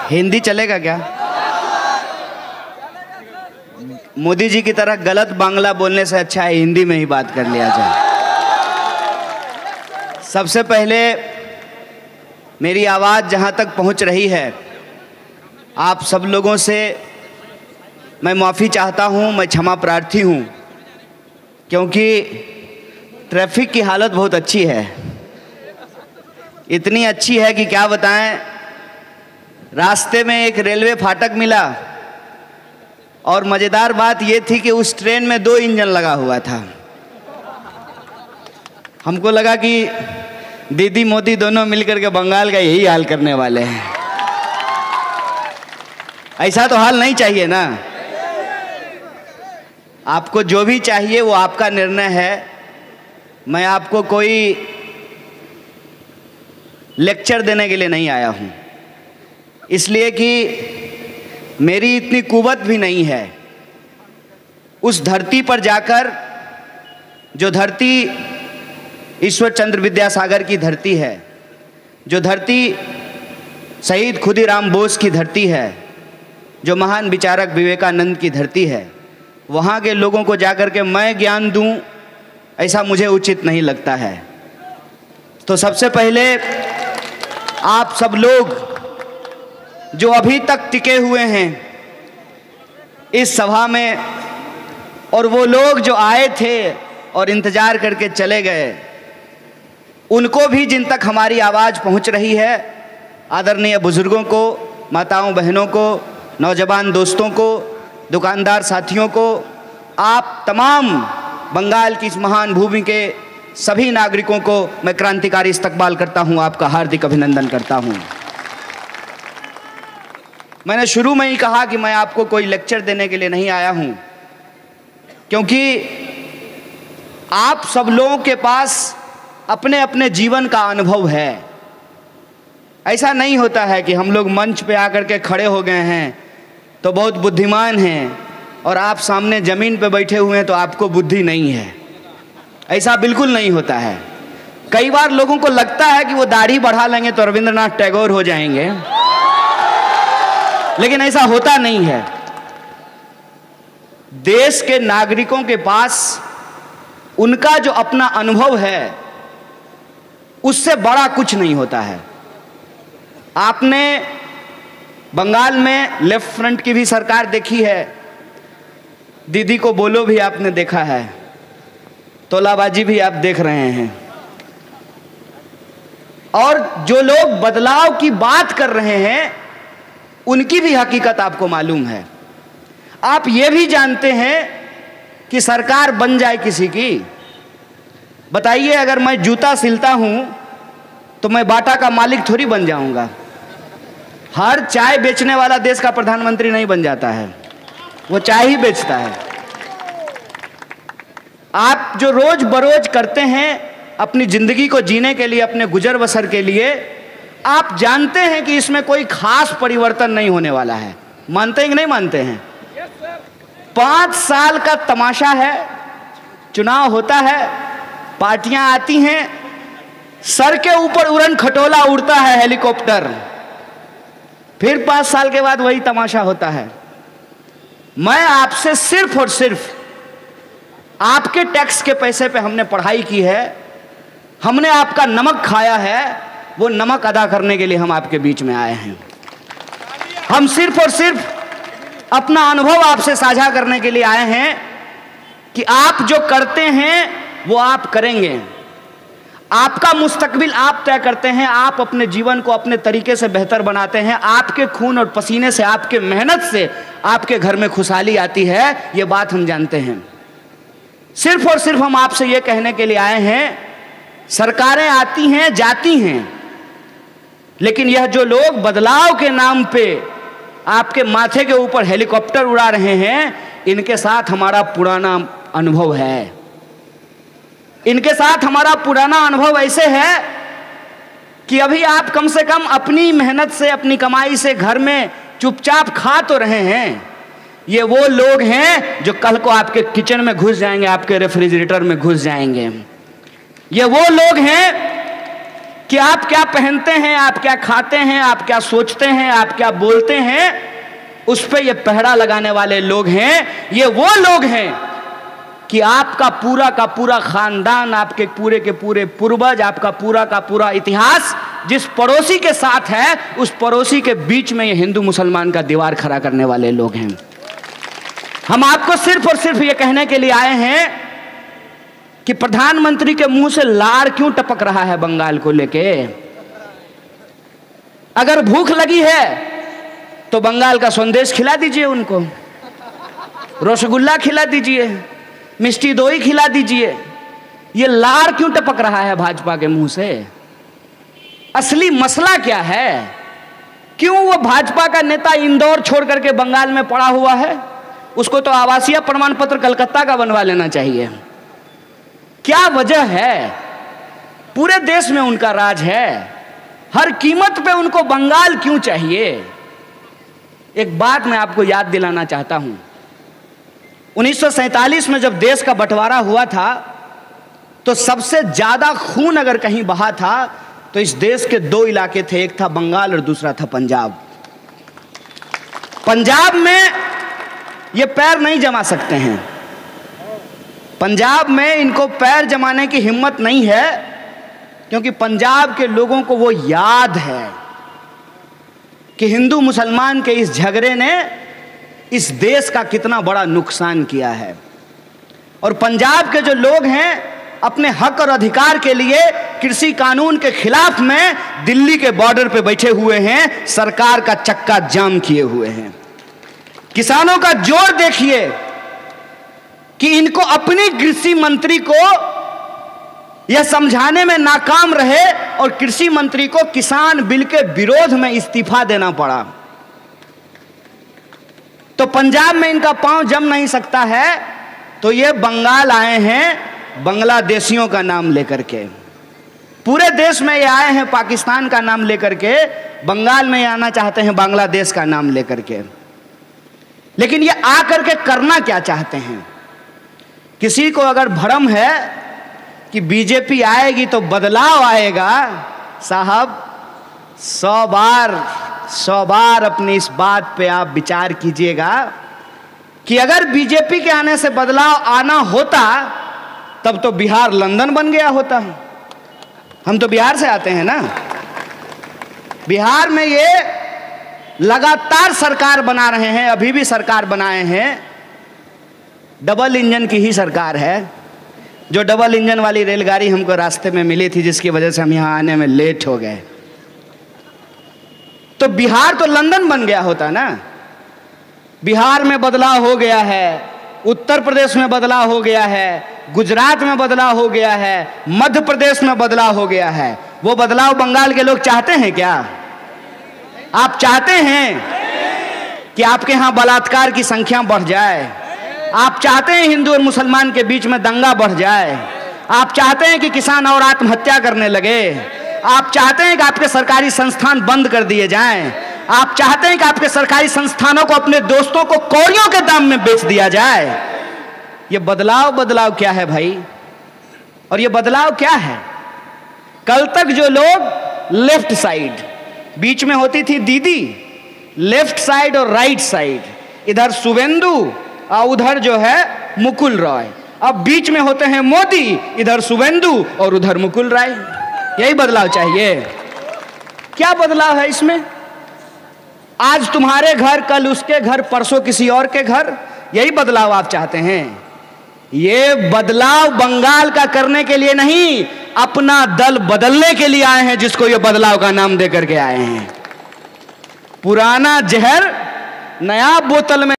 हिंदी चलेगा क्या? मोदी जी की तरह गलत बांग्ला बोलने से अच्छा है हिंदी में ही बात कर लिया जाए। सबसे पहले मेरी आवाज़ जहाँ तक पहुँच रही है, आप सब लोगों से मैं माफ़ी चाहता हूँ, मैं क्षमा प्रार्थी हूँ, क्योंकि ट्रैफिक की हालत बहुत अच्छी है। इतनी अच्छी है कि क्या बताएं। रास्ते में एक रेलवे फाटक मिला और मज़ेदार बात ये थी कि उस ट्रेन में 2 इंजन लगा हुआ था। हमको लगा कि दीदी मोदी दोनों मिलकर के बंगाल का यही हाल करने वाले हैं। ऐसा तो हाल नहीं चाहिए ना। आपको जो भी चाहिए वो आपका निर्णय है। मैं आपको कोई लेक्चर देने के लिए नहीं आया हूँ, इसलिए कि मेरी इतनी कुवत भी नहीं है। उस धरती पर जाकर, जो धरती ईश्वर चंद्र विद्यासागर की धरती है, जो धरती शहीद खुदीराम बोस की धरती है, जो महान विचारक विवेकानंद की धरती है, वहाँ के लोगों को जाकर के मैं ज्ञान दूँ, ऐसा मुझे उचित नहीं लगता है। तो सबसे पहले आप सब लोग जो अभी तक टिके हुए हैं इस सभा में, और वो लोग जो आए थे और इंतज़ार करके चले गए, उनको भी, जिन तक हमारी आवाज़ पहुंच रही है, आदरणीय बुज़ुर्गों को, माताओं बहनों को, नौजवान दोस्तों को, दुकानदार साथियों को, आप तमाम बंगाल की इस महान भूमि के सभी नागरिकों को मैं क्रांतिकारी इस्तकबाल करता हूं, आपका हार्दिक अभिनंदन करता हूं। मैंने शुरू में ही कहा कि मैं आपको कोई लेक्चर देने के लिए नहीं आया हूं, क्योंकि आप सब लोगों के पास अपने अपने जीवन का अनुभव है। ऐसा नहीं होता है कि हम लोग मंच पे आकर के खड़े हो गए हैं तो बहुत बुद्धिमान हैं और आप सामने ज़मीन पे बैठे हुए हैं तो आपको बुद्धि नहीं है। ऐसा बिल्कुल नहीं होता है। कई बार लोगों को लगता है कि वो दाढ़ी बढ़ा लेंगे तो रविंद्रनाथ टैगोर हो जाएंगे, लेकिन ऐसा होता नहीं है। देश के नागरिकों के पास उनका जो अपना अनुभव है, उससे बड़ा कुछ नहीं होता है। आपने बंगाल में लेफ्ट फ्रंट की भी सरकार देखी है, दीदी को बोलो भी आपने देखा है, तोलाबाजी भी आप देख रहे हैं, और जो लोग बदलाव की बात कर रहे हैं उनकी भी हकीकत आपको मालूम है। आप ये भी जानते हैं कि सरकार बन जाए किसी की, बताइए, अगर मैं जूता सिलता हूं तो मैं बाटा का मालिक थोड़ी बन जाऊंगा। हर चाय बेचने वाला देश का प्रधानमंत्री नहीं बन जाता है, वो चाय ही बेचता है। आप जो रोज बरोज करते हैं अपनी जिंदगी को जीने के लिए, अपने गुजर बसर के लिए, आप जानते हैं कि इसमें कोई खास परिवर्तन नहीं होने वाला है। मानते हैं कि नहीं मानते हैं? 5 साल का तमाशा है, चुनाव होता है, पार्टियां आती हैं, सर के ऊपर उड़न खटोला उड़ता है हेलीकॉप्टर, फिर 5 साल के बाद वही तमाशा होता है। मैं आपसे सिर्फ और सिर्फ आपके टैक्स के पैसे पे हमने पढ़ाई की है, हमने आपका नमक खाया है, वो नमक अदा करने के लिए हम आपके बीच में आए हैं। हम सिर्फ और सिर्फ अपना अनुभव आपसे साझा करने के लिए आए हैं कि आप जो करते हैं वो आप करेंगे। आपका मुस्तकबिल आप तय करते हैं, आप अपने जीवन को अपने तरीके से बेहतर बनाते हैं। आपके खून और पसीने से, आपके मेहनत से आपके घर में खुशहाली आती है, ये बात हम जानते हैं। सिर्फ और सिर्फ हम आपसे ये कहने के लिए आए हैं, सरकारें आती हैं जाती हैं, लेकिन यह जो लोग बदलाव के नाम पे आपके माथे के ऊपर हेलीकॉप्टर उड़ा रहे हैं, इनके साथ हमारा पुराना अनुभव है। इनके साथ हमारा पुराना अनुभव ऐसे है कि अभी आप कम से कम अपनी मेहनत से, अपनी कमाई से घर में चुपचाप खा तो रहे हैं। ये वो लोग हैं जो कल को आपके किचन में घुस जाएंगे, आपके रेफ्रिजरेटर में घुस जाएंगे। ये वो लोग हैं कि आप क्या पहनते हैं, आप क्या खाते हैं, आप क्या सोचते हैं, आप क्या बोलते हैं, उस पे ये पहरा लगाने वाले लोग हैं। ये वो लोग हैं कि आपका पूरा का पूरा खानदान, आपके पूरे के पूरे पूर्वज, आपका पूरा का पूरा इतिहास जिस पड़ोसी के साथ है, उस पड़ोसी के बीच में ये हिंदू मुसलमान का दीवार खड़ा करने वाले लोग हैं। हम आपको सिर्फ और सिर्फ ये कहने के लिए आए हैं कि प्रधानमंत्री के मुंह से लार क्यों टपक रहा है बंगाल को लेके। अगर भूख लगी है तो बंगाल का संदेश खिला दीजिए उनको, रसगुल्ला खिला दीजिए, मिष्टी दोई खिला दीजिए। ये लार क्यों टपक रहा है भाजपा के मुंह से? असली मसला क्या है? क्यों वो भाजपा का नेता इंदौर छोड़ करके बंगाल में पड़ा हुआ है? उसको तो आवासीय प्रमाण पत्र कलकत्ता का बनवा लेना चाहिए। क्या वजह है? पूरे देश में उनका राज है, हर कीमत पे उनको बंगाल क्यों चाहिए? एक बात मैं आपको याद दिलाना चाहता हूं। 1947 में जब देश का बंटवारा हुआ था तो सबसे ज्यादा खून अगर कहीं बहा था तो इस देश के दो इलाके थे, एक था बंगाल और दूसरा था पंजाब। पंजाब में ये पैर नहीं जमा सकते हैं, पंजाब में इनको पैर जमाने की हिम्मत नहीं है, क्योंकि पंजाब के लोगों को वो याद है कि हिंदू मुसलमान के इस झगड़े ने इस देश का कितना बड़ा नुकसान किया है। और पंजाब के जो लोग हैं अपने हक और अधिकार के लिए कृषि कानून के खिलाफ में दिल्ली के बॉर्डर पे बैठे हुए हैं, सरकार का चक्का जाम किए हुए हैं। किसानों का जोर देखिए कि इनको अपनी कृषि मंत्री को यह समझाने में नाकाम रहे और कृषि मंत्री को किसान बिल के विरोध में इस्तीफा देना पड़ा। तो पंजाब में इनका पांव जम नहीं सकता है, तो ये बंगाल आए हैं बांग्लादेशियों का नाम लेकर के। पूरे देश में ये आए हैं पाकिस्तान का नाम लेकर के, बंगाल में ये आना चाहते हैं बांग्लादेश का नाम लेकर के। लेकिन ये आकर के करना क्या चाहते हैं? किसी को अगर भ्रम है कि बीजेपी आएगी तो बदलाव आएगा, साहब 100 बार अपनी इस बात पे आप विचार कीजिएगा कि अगर बीजेपी के आने से बदलाव आना होता तब तो बिहार लंदन बन गया होता। हम तो बिहार से आते हैं ना। बिहार में ये लगातार सरकार बना रहे हैं, अभी भी सरकार बनाए हैं, डबल इंजन की ही सरकार है। जो डबल इंजन वाली रेलगाड़ी हमको रास्ते में मिली थी, जिसकी वजह से हम यहाँ आने में लेट हो गए। तो बिहार तो लंदन बन गया होता ना। बिहार में बदलाव हो गया है, उत्तर प्रदेश में बदलाव हो गया है, गुजरात में बदलाव हो गया है, मध्य प्रदेश में बदलाव हो गया है। वो बदलाव बंगाल के लोग चाहते हैं क्या? आप चाहते हैं कि आपके यहां बलात्कार की संख्या बढ़ जाए? आप चाहते हैं हिंदू और मुसलमान के बीच में दंगा बढ़ जाए? आप चाहते हैं कि किसान और आत्महत्या करने लगे? आप चाहते हैं कि आपके सरकारी संस्थान बंद कर दिए जाएं? आप चाहते हैं कि आपके सरकारी संस्थानों को अपने दोस्तों को कौड़ियों के दाम में बेच दिया जाए? ये बदलाव क्या है भाई? और ये बदलाव क्या है? कल तक जो लोग लेफ्ट साइड, बीच में होती थी दीदी, लेफ्ट साइड और राइट साइड, इधर शुवेंदु और उधर जो है मुकुल रॉय, अब बीच में होते हैं मोदी, इधर शुवेंदु और उधर मुकुल रॉय। यही बदलाव चाहिए। क्या बदलाव है इसमें? आज तुम्हारे घर, कल उसके घर, परसों किसी और के घर, यही बदलाव आप चाहते हैं? ये बदलाव बंगाल का करने के लिए नहीं, अपना दल बदलने के लिए आए हैं, जिसको ये बदलाव का नाम देकर के आए हैं। पुराना जहर नया बोतल में